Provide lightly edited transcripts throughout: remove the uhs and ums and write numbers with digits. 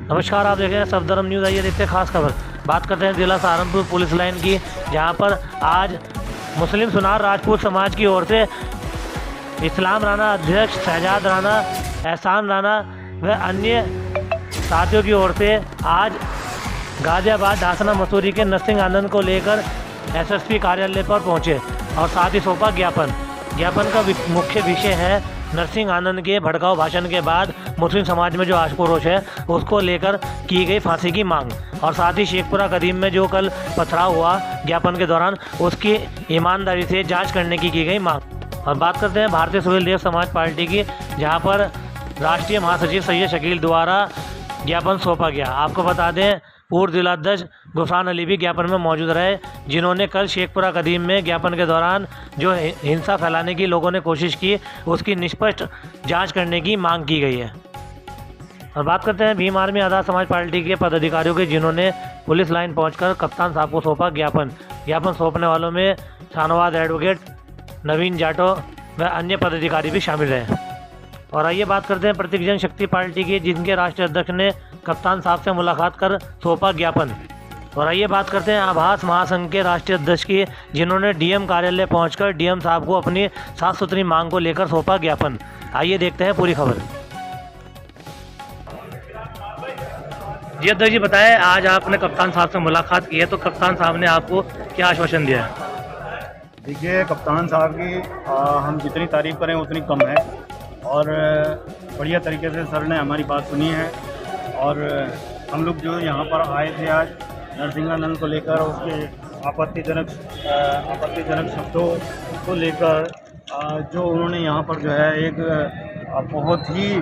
नमस्कार, आप देख रहे हैं सफदरजंग न्यूज़। आइए देखते हैं खास खबर। बात करते हैं जिला सहारनपुर पुलिस लाइन की, जहां पर आज मुस्लिम सुनार राजपूत समाज की ओर से इस्लाम राणा अध्यक्ष शहजाद राणा, एहसान राणा व अन्य साथियों की ओर से आज गाजियाबाद ढासना मसूरी के नरसिंह आनंद को लेकर एसएसपी कार्यालय पर पहुंचे और साथ ही सौंपा ज्ञापन। ज्ञापन का मुख्य विषय है नरसिंह आनंद के भड़काऊ भाषण के बाद मुस्लिम समाज में जो आक्रोश है उसको लेकर की गई फांसी की मांग, और साथ ही शेखपुरा कदीम में जो कल पथराव हुआ ज्ञापन के दौरान उसकी ईमानदारी से जांच करने की गई मांग। और बात करते हैं भारतीय सिविल देव समाज पार्टी की, जहां पर राष्ट्रीय महासचिव सैयद शकील द्वारा ज्ञापन सौंपा गया। आपको बता दें, पूर्व जिलाध्यक्ष गुफरान अली भी ज्ञापन में मौजूद रहे, जिन्होंने कल शेखपुरा कदीम में ज्ञापन के दौरान जो हिंसा फैलाने की लोगों ने कोशिश की उसकी निष्पक्ष जांच करने की मांग की गई है। और बात करते हैं भीम आर्मी आज़ाद समाज पार्टी के पदाधिकारियों की, जिन्होंने पुलिस लाइन पहुंचकर कप्तान साहब को सौंपा ज्ञापन। ज्ञापन सौंपने वालों में शाहनवाज एडवोकेट, नवीन जाटो व अन्य पदाधिकारी भी शामिल रहे। और आइए बात करते हैं प्रतीक जनशक्ति पार्टी की, जिनके राष्ट्रीय अध्यक्ष ने कप्तान साहब से मुलाकात कर सौंपा ज्ञापन। और आइए बात करते हैं आभास महासंघ के राष्ट्रीय अध्यक्ष की, जिन्होंने डीएम कार्यालय पहुंचकर डीएम साहब को अपनी साफ सुथरी मांग को लेकर सौंपा ज्ञापन। आइए देखते हैं पूरी खबर। जी अध्यक्ष जी, बताएं, आज आपने कप्तान साहब से मुलाकात की है, तो कप्तान साहब ने आपको क्या आश्वासन दिया है? देखिए, कप्तान साहब की हम जितनी तारीफ़ करें उतनी कम है, और बढ़िया तरीके से सर ने हमारी बात सुनी है। और हम लोग जो यहाँ पर आए थे आज नरसिंहानंद को लेकर, उसके आपत्तिजनक शब्दों को लेकर, जो उन्होंने यहाँ पर जो है एक बहुत ही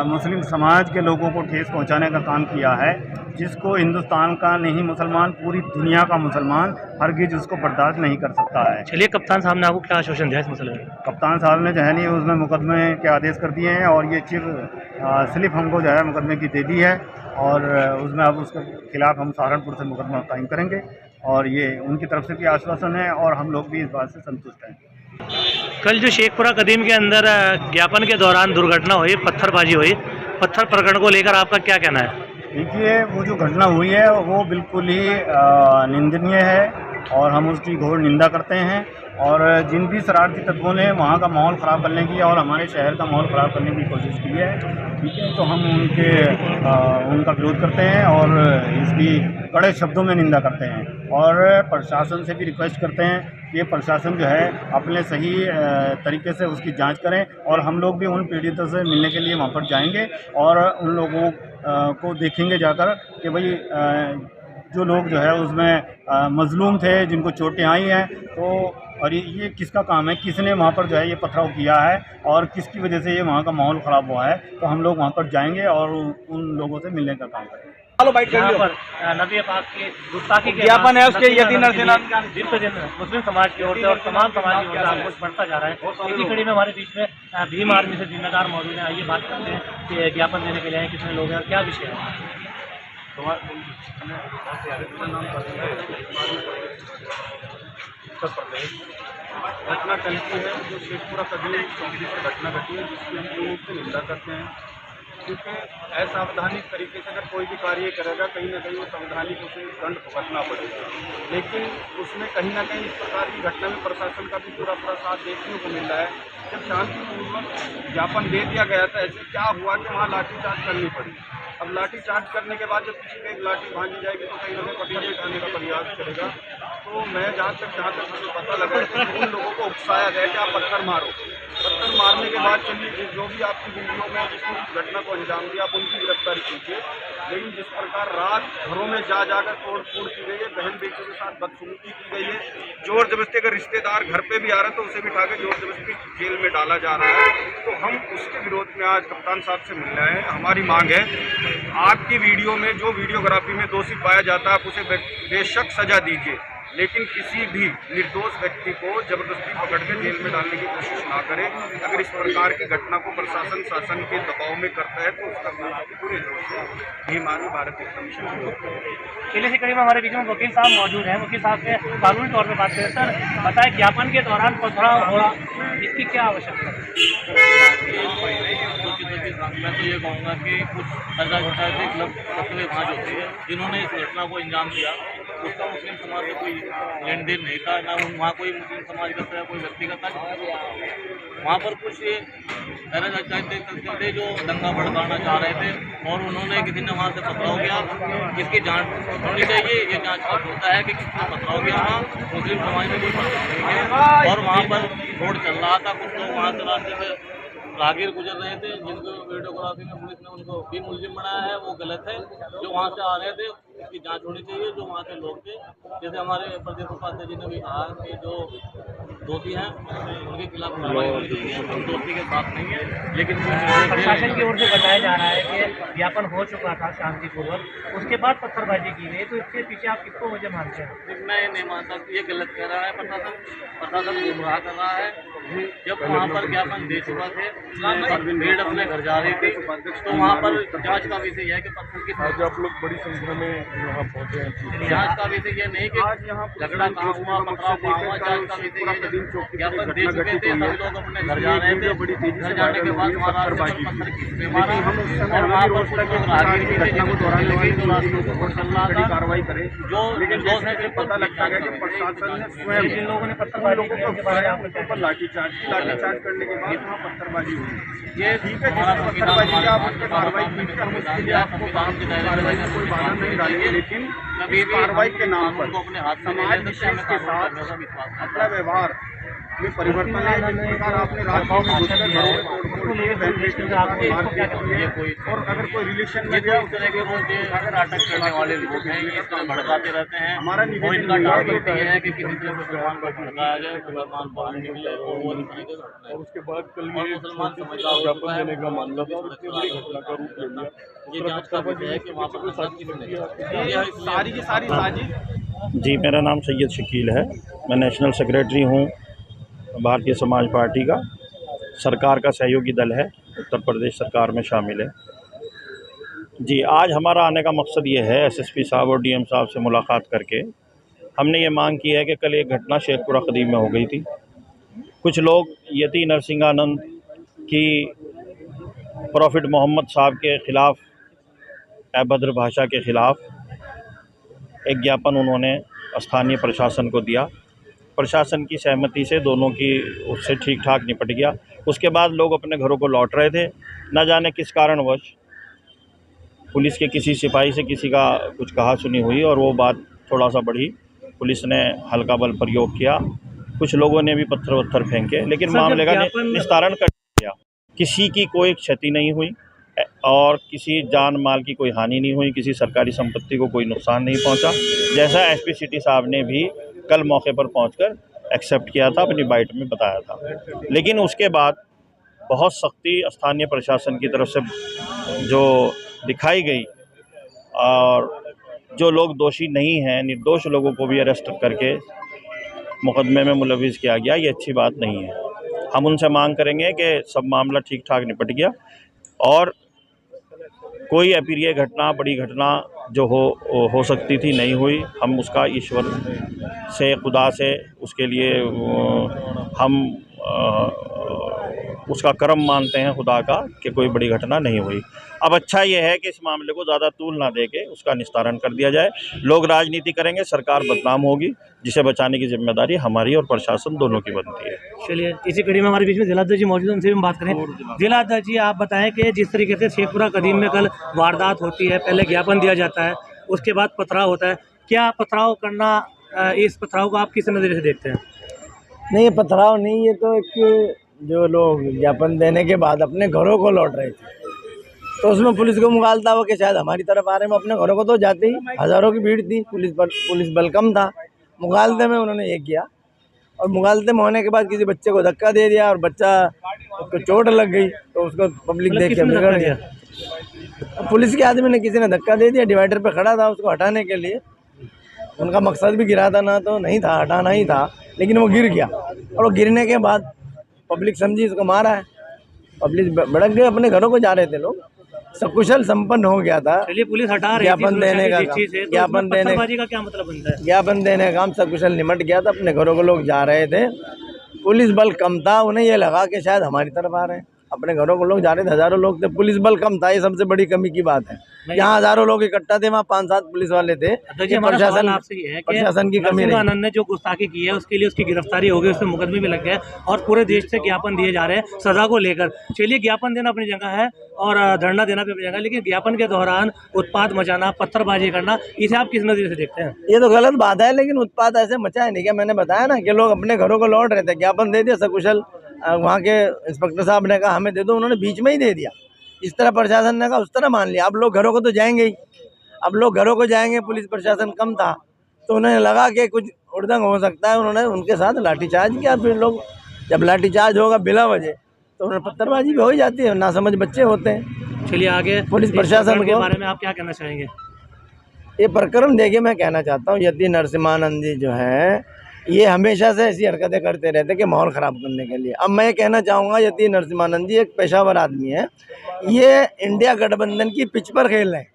मुस्लिम समाज के लोगों को ठेस पहुँचाने का काम किया है, जिसको हिंदुस्तान का नहीं मुसलमान पूरी दुनिया का मुसलमान हरगिज़ उसको बर्दाश्त नहीं कर सकता है। चलिए, कप्तान साहब ने आपको क्या आश्वासन दिया इस मसले में? कप्तान साहब ने जो है नहीं उसमें मुकदमे के आदेश कर दिए हैं, और ये स्लिप हमको जो है मुकदमे की दे दी है, और उसमें अब उसके खिलाफ़ हम सहारनपुर से मुकदमा कायम करेंगे, और ये उनकी तरफ से भी आश्वासन है, और हम लोग भी इस बात से संतुष्ट हैं। कल जो शेखपुरा कदीम के अंदर ज्ञापन के दौरान दुर्घटना हुई, पत्थरबाजी हुई, पत्थर प्रकरण को लेकर आपका क्या कहना है? देखिए, वो जो घटना हुई है वो बिल्कुल ही निंदनीय है, और हम उसकी घोर निंदा करते हैं। और जिन भी शरारती तत्वों ने वहाँ का माहौल ख़राब करने की और हमारे शहर का माहौल ख़राब करने की कोशिश की है, ठीक है, तो हम उनका विरोध करते हैं और इसकी कड़े शब्दों में निंदा करते हैं, और प्रशासन से भी रिक्वेस्ट करते हैं कि प्रशासन जो है अपने सही तरीके से उसकी जांच करें, और हम लोग भी उन पीड़ितों से मिलने के लिए वहाँ पर जाएंगे, और उन लोगों को देखेंगे जाकर कि भाई जो लोग जो है उसमें मजलूम थे, जिनको चोटें आई हैं, तो और ये किसका काम है, किसने वहाँ पर जो है ये पथराव किया है, और किसकी वजह से ये वहाँ का माहौल ख़राब हुआ है, तो हम लोग वहाँ पर जाएंगे और उन लोगों से मिलने का काम करेंगे। नबी पाक की गुस्ताखी के ज्ञापन है उसके यदि दिन पे दिन मुस्लिम समाज की ओर से और तमाम समाज की ओर से आक्रोश बढ़ता जा रहा है। इसी कड़ी में हमारे बीच में भीम आर्मी से जिम्मेदार मौजूद हैं। आइए बात करते हैं कि ज्ञापन देने के लिए आए कितने लोग हैं, क्या विषय है? उत्तर प्रदेश घटना कल की है, जो शेखपुरा कदीम चौकी पर घटना घटी है, जिसकी हम पूरी से निंदा करते हैं, क्योंकि असावधानी तरीके से अगर कोई भी कार्य करेगा, कहीं ना कहीं वो संवैधानिक उसे दंड भुगतना पड़ेगा। लेकिन उसमें कहीं ना कहीं इस प्रकार की घटना में प्रशासन का भी पूरा साथ देखने को मिल रहा है। जब शांतिपूर्वक ज्ञापन दे दिया गया था, ऐसे क्या हुआ कि वहाँ लाठीचार्ज करनी पड़ी। अब लाठीचार्ज करने के बाद जब किसी को एक लाठी भांजी जाएगी तो कहीं ना कहीं पत्थर उठाने का प्रयास करेगा। तो मैं जहाँ तक मुझे पता लगा है कि उन लोगों को उकसाया गया कि आप पत्थर मारो। पत्थर मारने के बाद चलिए जो भी आपकी वीडियो में जिसने घटना को अंजाम दिया आप उनकी गिरफ्तारी कीजिए, लेकिन जिस प्रकार रात घरों में जाकर तोड़ फोड़ की गई है, बहन बेटियों के साथ बदसलूकी की गई है, जोर जबरदस्ती अगर रिश्तेदार घर पे भी आ रहे हैं तो उसे भी उठा के जोर जबरदस्ती जेल में डाला जा रहा है, तो हम उसके विरोध में आज कप्तान साहब से मिल रहे हैं। हमारी मांग है, आपकी वीडियो में जो वीडियोग्राफी में दोषी पाया जाता है आप उसे बेशक सजा दीजिए, लेकिन किसी भी निर्दोष व्यक्ति को जबरदस्ती पकड़ के जेल में डालने की कोशिश ना करें। अगर इस प्रकार की घटना को प्रशासन शासन के दबाव में करता है तो उसका पूरे जोर से भीम आर्मी भारत कमीशन। चलिए, इसी कड़ी में हमारे बीच में वकील साहब मौजूद हैं। वकील साहब से कानूनी तौर पर बात करें। सर, बताएं, ज्ञापन के दौरान पथराव हुआ, इसकी क्या आवश्यकता है? कि मैं तो ये कहूँगा कि कुछ राजनीतिक क्लब वहाँ जो थे जिन्होंने इस घटना को अंजाम दिया, उसका मुस्लिम समाज से कोई लेन देन नहीं था, ना वहाँ कोई मुस्लिम समाज का था, कोई व्यक्तिगत था। वहाँ पर कुछ थे जो दंगा भड़काना चाह रहे थे और उन्होंने किसी ने वहाँ से पथराव किया, जिसकी जांच होनी चाहिए। ये जांच का होता है कि किसने पथराव किया, वहाँ मुस्लिम समाज में कोई पथराव नहीं किया। और वहाँ पर रोड चल रहा था, कुछ लोग वहाँ से रास्ते में राहगीर गुजर रहे थे, जिनको वीडियोग्राफी में पुलिस ने उनको भी मुलजिम बनाया है, वो गलत है। जो वहाँ से आ रहे थे इसकी जांच होनी चाहिए। जो वहाँ के लोग थे, जैसे हमारे प्रदेश उपाध्यक्ष जी ने भी कहा कि जो दोषी हैं उनके खिलाफ कार्रवाई होनी चाहिए। हम दोषी के साथ नहीं है, लेकिन प्रशासन की ओर से बताया जा रहा है कि ज्ञापन हो चुका था शांतिपूर्वक, उसके बाद पत्थरबाजी की गई। तो इसके पीछे आप किसको वजह मानते हैं? मैं ये नहीं मानता कि ये गलत कह रहा है प्रशासन गुमराह कर रहा है। जब वहाँ पर ज्ञापन दे चुका थे, भीड़ अपने घर जा रही थी, तो वहाँ पर जांच का विषय है कि पत्थर की आज आप लोग बड़ी संख्या में यहाँ पहुँचे हैं। जांच का विषय ये नहीं कि झगड़ा कहाँ हुआ, पथराव कहाँ हुआ। जांच का विषय है ज्ञापन दे चुके थे, सभी लोग अपने घर जा रहे थे। घर जाने के बाद हमारा पत्थर किसने मारा, और वहाँ पर कुछ लोग राहगीर भी थे जिनको चोटें लगी, जो रास्ते को चल रहा था। कार्रवाई करें, जो दोष है कि पता लगता है कि प्रशासन ने स्वयं जिन लोगों ने पत्थरबाजी की उसके बारे में आपको क्या पर लाठीचार्ज करने के बाद वहाँ पत्थरबाजी हुई। ये ठीक है, जिसने पत्थरबाजी की आप उस पर कार्रवाई कीजिए, हम उसके लिए आपको कार्रवाई में कोई बाधा नहीं डालेंगे। लेकिन कार्रवाई के नाम पर समाज विशेष के साथ अपना व्यवहार में परिवर्तन है। जिस प्रकार आपने राजनीति में घुसकर घरों में तोड़फोड़ किए, वेंटिलेशन के साथ मारपीट की है, और अगर कोई रिलेशन में गया, इस तरह के वो अगर नाटक करने वाले लोग हैं, ये इस तरह भड़काते रहते हैं। हमारा और इनका टारगेट ये है कि किसी तरह मुसलमान को भड़काया जाए, मुसलमान बाहर निकले, और वो इस तरह के घटना है। उसके बाद कल और ये मुसलमान समझदार ज्ञापन देने का मामला था और इतनी बड़ी घटना का रूप ले लिया। ये जांच का विषय है कि वहाँ पर सारी की सारी साजिश। जी, मेरा नाम सैयद शकील है। मैं नेशनल सेक्रेटरी हूँ भारतीय समाज पार्टी का। सरकार का सहयोगी दल है, उत्तर प्रदेश सरकार में शामिल है। जी, आज हमारा आने का मकसद ये है, एसएसपी साहब और डीएम साहब से मुलाकात करके हमने ये मांग की है कि कल एक घटना शेखपुरा कदीम में हो गई थी। कुछ लोग यति नरसिंहानंद की प्रॉफिट मोहम्मद साहब के ख़िलाफ़, अभद्र भाषा के ख़िलाफ़ एक ज्ञापन उन्होंने स्थानीय प्रशासन को दिया। प्रशासन की सहमति से दोनों की उससे ठीक ठाक निपट गया। उसके बाद लोग अपने घरों को लौट रहे थे। न जाने किस कारणवश पुलिस के किसी सिपाही से किसी का कुछ कहा सुनी हुई और वो बात थोड़ा सा बढ़ी। पुलिस ने हल्का बल प्रयोग किया, कुछ लोगों ने भी पत्थर वत्थर फेंके, लेकिन मामले का निस्तारण कर दिया। किसी की कोई क्षति नहीं हुई और किसी जान माल की कोई हानि नहीं हुई, किसी सरकारी संपत्ति को कोई नुकसान नहीं पहुंचा, जैसा एसपी सिटी साहब ने भी कल मौके पर पहुंचकर एक्सेप्ट किया था, अपनी बाइट में बताया था। लेकिन उसके बाद बहुत सख्ती स्थानीय प्रशासन की तरफ से जो दिखाई गई और जो लोग दोषी नहीं हैं, निर्दोष लोगों को भी अरेस्ट करके मुकदमे में मुलविस किया गया, ये अच्छी बात नहीं है। हम उनसे मांग करेंगे कि सब मामला ठीक ठाक निपट गया और कोई अप्रिय घटना, बड़ी घटना जो हो सकती थी नहीं हुई। हम उसका ईश्वर से, खुदा से उसके लिए हम उसका करम मानते हैं खुदा का कि कोई बड़ी घटना नहीं हुई। अब अच्छा ये है कि इस मामले को ज़्यादा तूल ना दे के उसका निस्तारण कर दिया जाए। लोग राजनीति करेंगे, सरकार बदनाम होगी, जिसे बचाने की जिम्मेदारी हमारी और प्रशासन दोनों की बनती है। चलिए, इसी कड़ी में हमारे बीच में जिलाध्यक्ष जी मौजूद हैं, उनसे भी हम बात करें। जिलाध्यक्ष जी, आप बताएं कि जिस तरीके से शेखपुरा कदीम में कल वारदात होती है, पहले ज्ञापन दिया जाता है, उसके बाद पथराव होता है, क्या पथराव करना, इस पथराव को आप किस नज़रिए से देखते हैं? नहीं, ये पथराव नहीं, ये तो एक जो लोग ज्ञापन देने के बाद अपने घरों को लौट रहे थे, तो उसमें पुलिस को मुगालता हुआ कि शायद हमारी तरफ आ रहे हैं। अपने घरों को तो जाते ही हज़ारों की भीड़ थी, पुलिस बल कम था। मुगालते में उन्होंने ये किया और मुगालते में होने के बाद किसी बच्चे को धक्का दे दिया और बच्चा उसको चोट लग गई, तो उसको पब्लिक देख के बिगड़ गया। पुलिस के आदमी ने, किसी ने धक्का दे दिया, डिवाइडर पे खड़ा था, उसको हटाने के लिए। उनका मकसद भी गिरा था ना, तो नहीं था, हटाना ही था, लेकिन वो गिर गया और वो गिरने के बाद पब्लिक समझी इसको मारा है। पब्लिक भड़क गए, अपने घरों को जा रहे थे लोग। सकुशल संपन्न हो गया था। चलिए, पुलिस हटा रही थी ज्ञापन देने का, ज्ञापन देने का क्या मतलब बनता है? ज्ञापन देने का काम सकुशल निमट गया था, अपने घरों को लोग जा रहे थे, पुलिस बल कम था, उन्हें ये लगा कि शायद हमारी तरफ आ रहे हैं। अपने घरों को लोग जा रहे थे, हज़ारों लोग थे, पुलिस बल कम था, ये सबसे बड़ी कमी की बात है। यहाँ हज़ारों लोग इकट्ठा थे, वहाँ 5-7 पुलिस वाले थे। प्रशासन आपसे ये है कि प्रशासन की कमी नहीं। आनंद ने जो गुस्ताखी की है उसके लिए उसकी गिरफ्तारी हो गई, उसमें मुकदमे भी लग गए और पूरे देश से ज्ञापन दिए जा रहे हैं सजा को लेकर। चलिए, ज्ञापन देना अपनी जगह है और धरना देना भी अपनी जगह है, लेकिन ज्ञापन के दौरान उत्पात मचाना, पत्थरबाजी करना, इसे आप किस नज़रिए से देखते हैं? ये तो गलत बात है, लेकिन उत्पात ऐसे मचाया नहीं। क्या मैंने बताया ना कि लोग अपने घरों को लौट रहे थे, ज्ञापन दे दिया सकुशल, वहाँ के इंस्पेक्टर साहब ने कहा हमें दे दो, उन्होंने बीच में ही दे दिया। इस तरह प्रशासन ने कहा, उस तरह मान लिया। अब लोग घरों को तो जाएंगे ही, अब लोग घरों को जाएंगे। पुलिस प्रशासन कम था तो उन्हें लगा कि कुछ उड़दंग हो सकता है, उन्होंने उनके साथ लाठीचार्ज किया। फिर लोग जब लाठीचार्ज होगा बिला वजह तो उन्हें पत्थरबाजी भी हो ही जाती है, नासमझ बच्चे होते हैं। चलिए आगे, पुलिस प्रशासन के बारे में आप क्या कहना चाहेंगे? ये प्रकरण देखिए, मैं कहना चाहता हूँ यति नरसिम्हानंद जी जो है ये हमेशा से ऐसी हरकतें करते रहते कि माहौल ख़राब करने के लिए। अब मैं ये कहना चाहूँगा, यति नरसिम्हानंद जी एक पेशावर आदमी है, ये इंडिया गठबंधन की पिच पर खेल रहे हैं।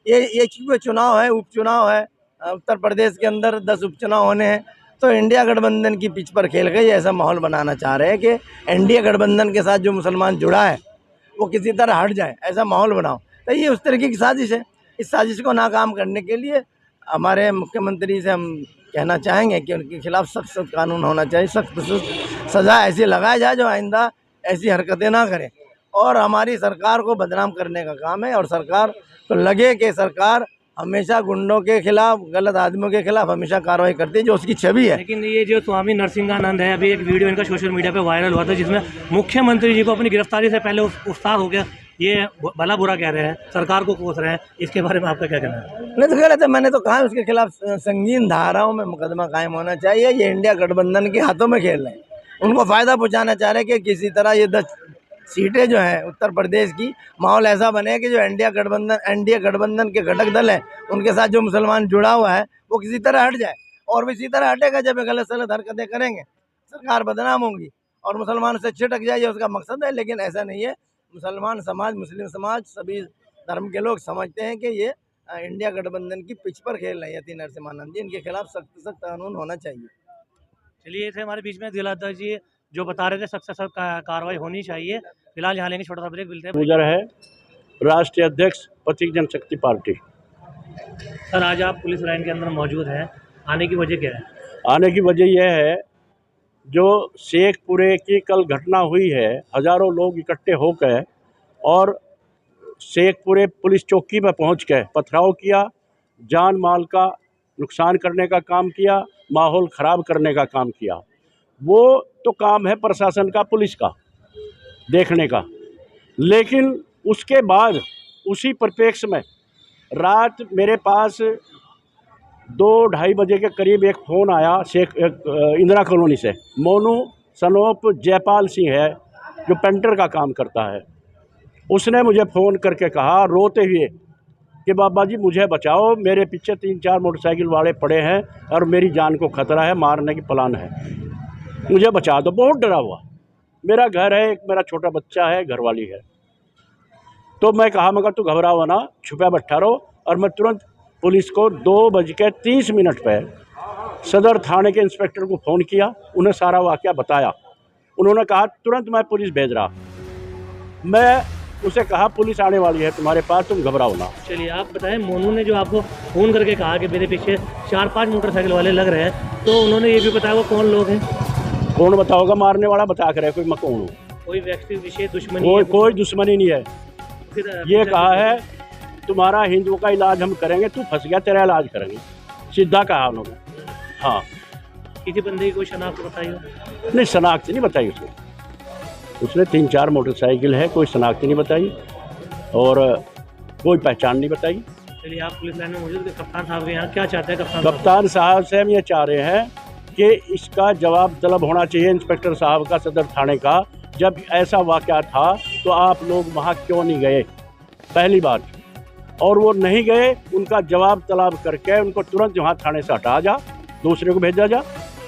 ये क्योंकि चुनाव है, उपचुनाव है, उत्तर प्रदेश के अंदर 10 उपचुनाव होने हैं, तो इंडिया गठबंधन की पिच पर खेल के ये ऐसा माहौल बनाना चाह रहे हैं कि इंडिया गठबंधन के साथ जो मुसलमान जुड़ा है वो किसी तरह हट जाए, ऐसा माहौल बनाओ। तो ये उस तरीके की साजिश है। इस साजिश को नाकाम करने के लिए हमारे मुख्यमंत्री से हम कहना चाहेंगे कि उनके खिलाफ सख्त कानून होना चाहिए, सख्त सज़ा ऐसी लगाई जाए जो आइंदा ऐसी हरकतें ना करें। और हमारी सरकार को बदनाम करने का काम है, और सरकार को लगे कि सरकार हमेशा गुंडों के खिलाफ, गलत आदमियों के खिलाफ हमेशा कार्रवाई करती है, जो उसकी छवि है। लेकिन ये जो स्वामी नरसिंहानंद है, अभी एक वीडियो इनका सोशल मीडिया पे वायरल हुआ था जिसमें मुख्यमंत्री जी को अपनी गिरफ्तारी से पहले उस्ताद हो गया, ये भला बुरा कह रहे हैं, सरकार को कोस रहे हैं, इसके बारे में आपका क्या कहना है? नहीं तो गलत है, मैंने तो कहा उसके खिलाफ संगीन धाराओं में मुकदमा कायम होना चाहिए। ये इंडिया गठबंधन के हाथों में खेल रहे हैं, उनको फ़ायदा पहुँचाना चाह रहे हैं कि किसी तरह ये 10 सीटें जो हैं उत्तर प्रदेश की, माहौल ऐसा बने कि जो एनडीए गठबंधन के घटक दल हैं उनके साथ जो मुसलमान जुड़ा हुआ है वो किसी तरह हट जाए। और वो इसी तरह हटेगा जब गलत सलत हरकतें करेंगे, सरकार बदनाम होंगी और मुसलमान से छिटक जाए, उसका मकसद है। लेकिन ऐसा नहीं है। मुसलमान समाज, मुस्लिम समाज, सभी धर्म के लोग समझते हैं कि ये इंडिया गठबंधन की पिच पर खेल रहे हैं यति नरसिम्हानंद जी, इनके खिलाफ सख्त कानून होना चाहिए। चलिए, थे हमारे बीच में जिलाध्यक्ष जी जो बता रहे थे सख्त कार्रवाई होनी चाहिए। फिलहाल यहाँ लेंगे छोटा सा ब्रेक, मिलते हैं। गुजर है राष्ट्रीय अध्यक्ष प्रतीक जनशक्ति पार्टी। सर, आज आप पुलिस लाइन के अंदर मौजूद हैं, आने की वजह क्या है? आने की वजह यह है, जो शेखपुरे की कल घटना हुई है, हज़ारों लोग इकट्ठे होकर और शेखपुरे पुलिस चौकी में पहुंच कर पथराव किया, जान माल का नुकसान करने का काम किया, माहौल ख़राब करने का काम किया। वो तो काम है प्रशासन का, पुलिस का देखने का। लेकिन उसके बाद उसी परिप्रेक्ष्य में रात मेरे पास 2-2:30 बजे के करीब एक फ़ोन आया इंदिरा कॉलोनी से। मोनू सनोप जयपाल सिंह है जो पेंटर का काम करता है, उसने मुझे फ़ोन करके कहा रोते हुए कि बाबा जी मुझे बचाओ, मेरे पीछे 3-4 मोटरसाइकिल वाले पड़े हैं और मेरी जान को खतरा है, मारने की प्लान है, मुझे बचा दो। बहुत डरा हुआ। मेरा घर है, एक मेरा छोटा बच्चा है, घरवाली है। तो मैं कहा मगर तू घबराओ ना, छुपा बैठा रहो। और मैं तुरंत पुलिस को 2:30 पर सदर थाने के इंस्पेक्टर को फ़ोन किया, उन्हें सारा वाक़या बताया। उन्होंने कहा तुरंत मैं पुलिस भेज रहा। मैं उसे कहा पुलिस आने वाली है तुम्हारे पास, तुम घबराओ ना। चलिए, आप बताएं, मोनू ने जो आपको फ़ोन करके कहा कि मेरे पीछे 4-5 मोटरसाइकिल वाले लग रहे हैं, तो उन्होंने ये भी बताया वो कौन लोग हैं? कौन बताओगा? मारने वाला बता कर है, कोई मैं कौन हूँ? कोई व्यक्ति विशेष दुश्मनी? कोई दुश्मनी नहीं है। ये कहा है तुम्हारा हिंदुओं का इलाज हम करेंगे, तू फंस गया, तेरा इलाज करेंगे, सीधा कहा उन्होंने। हाँ, किसी बंदे की कोई शनाख्त बताई हो? नहीं, शनाख्त नहीं बताई उसने 3-4 मोटरसाइकिल है, कोई शनाख्त नहीं बताई और कोई पहचान नहीं बताई। चलिए, आप पुलिस लाइन में मौजूद हैं, कप्तान साहब के यहाँ क्या चाहते हैं? कप्तान साहब से हम ये चाह रहे हैं कि इसका जवाब तलब होना चाहिए इंस्पेक्टर साहब का, सदर थाने का। जब ऐसा वाक़या था तो आप लोग वहाँ क्यों नहीं गए, पहली बात। और वो नहीं गए, उनका जवाब तलब करके उनको तुरंत वहाँ थाने से हटा जा, दूसरे को भेजा जा।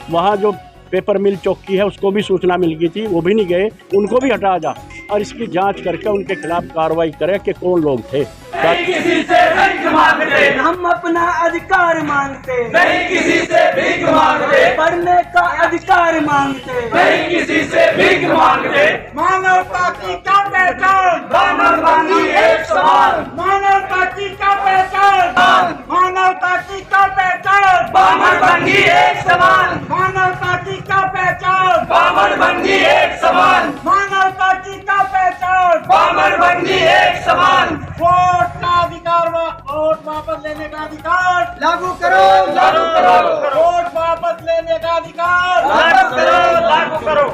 वहाँ जो पेपर मिल चौकी है उसको भी सूचना मिल गई थी, वो भी नहीं गए, उनको भी हटा जा। और इसकी जांच करके उनके खिलाफ कार्रवाई करे कि कौन लोग थे। नहीं किसी से भीख मांगते, हम अपना अधिकार मांगते, नहीं किसी से भीख मांगते, पढ़ने का अधिकार मांगते, नहीं किसी से भीख मांगते। मानवता की क्या पहचान, बामन बंगी एक समान, मानवता की क्या पहचान, मानवता की क्या पहचान, बामन बंगी एक समान, मानवता की क्या पहचान, बामन बंगी एक समान, मानवता की क्या पहचान, बामन बंगी एक समान। वोट का अधिकार, वोट वापस लेने का अधिकार लागू करो, लागू करो, वोट वापस लेने का अधिकार लागू करो, लागू करो।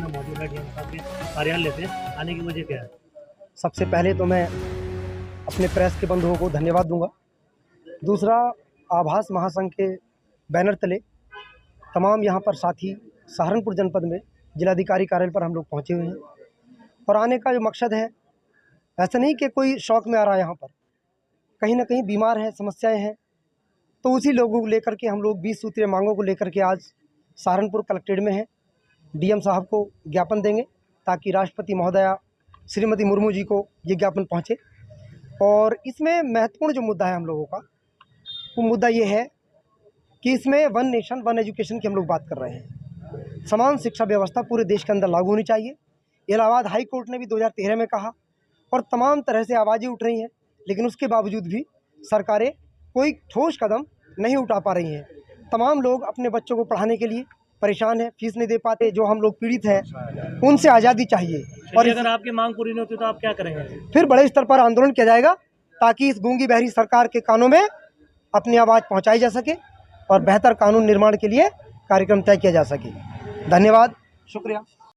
मौजूद है डीएम साहब के कार्यालय से आने की वजह क्या है? सबसे पहले तो मैं अपने प्रेस के बंधुओं को धन्यवाद दूंगा। दूसरा, आभास महासंघ के बैनर तले तमाम यहाँ पर साथी सहारनपुर जनपद में जिलाधिकारी कार्यालय पर हम लोग पहुँचे हुए हैं और आने का जो मकसद है, ऐसा नहीं कि कोई शौक में आ रहा है, यहाँ पर कहीं ना कहीं बीमार है, समस्याएं हैं, तो उसी लोगों को लेकर के हम लोग 20 सूत्रीय मांगों को लेकर के आज सहारनपुर कलेक्ट्रेट में हैं। डीएम साहब को ज्ञापन देंगे ताकि राष्ट्रपति महोदया श्रीमती मुर्मू जी को ये ज्ञापन पहुँचे। और इसमें महत्वपूर्ण जो मुद्दा है हम लोगों का, वो मुद्दा ये है कि इसमें वन नेशन वन एजुकेशन की हम लोग बात कर रहे हैं। समान शिक्षा व्यवस्था पूरे देश के अंदर लागू होनी चाहिए। इलाहाबाद हाई कोर्ट ने भी 2013 में कहा और तमाम तरह से आवाज़ें उठ रही हैं, लेकिन उसके बावजूद भी सरकारें कोई ठोस कदम नहीं उठा पा रही हैं। तमाम लोग अपने बच्चों को पढ़ाने के लिए परेशान हैं, फीस नहीं दे पाते। जो हम लोग पीड़ित हैं, उनसे आज़ादी चाहिए। और अगर आपकी मांग पूरी नहीं होती तो आप क्या करेंगे? फिर बड़े स्तर पर आंदोलन किया जाएगा ताकि इस गूंगी बहरी सरकार के कानों में अपनी आवाज़ पहुंचाई जा सके और बेहतर कानून निर्माण के लिए कार्यक्रम तय किया जा सके। धन्यवाद, शुक्रिया।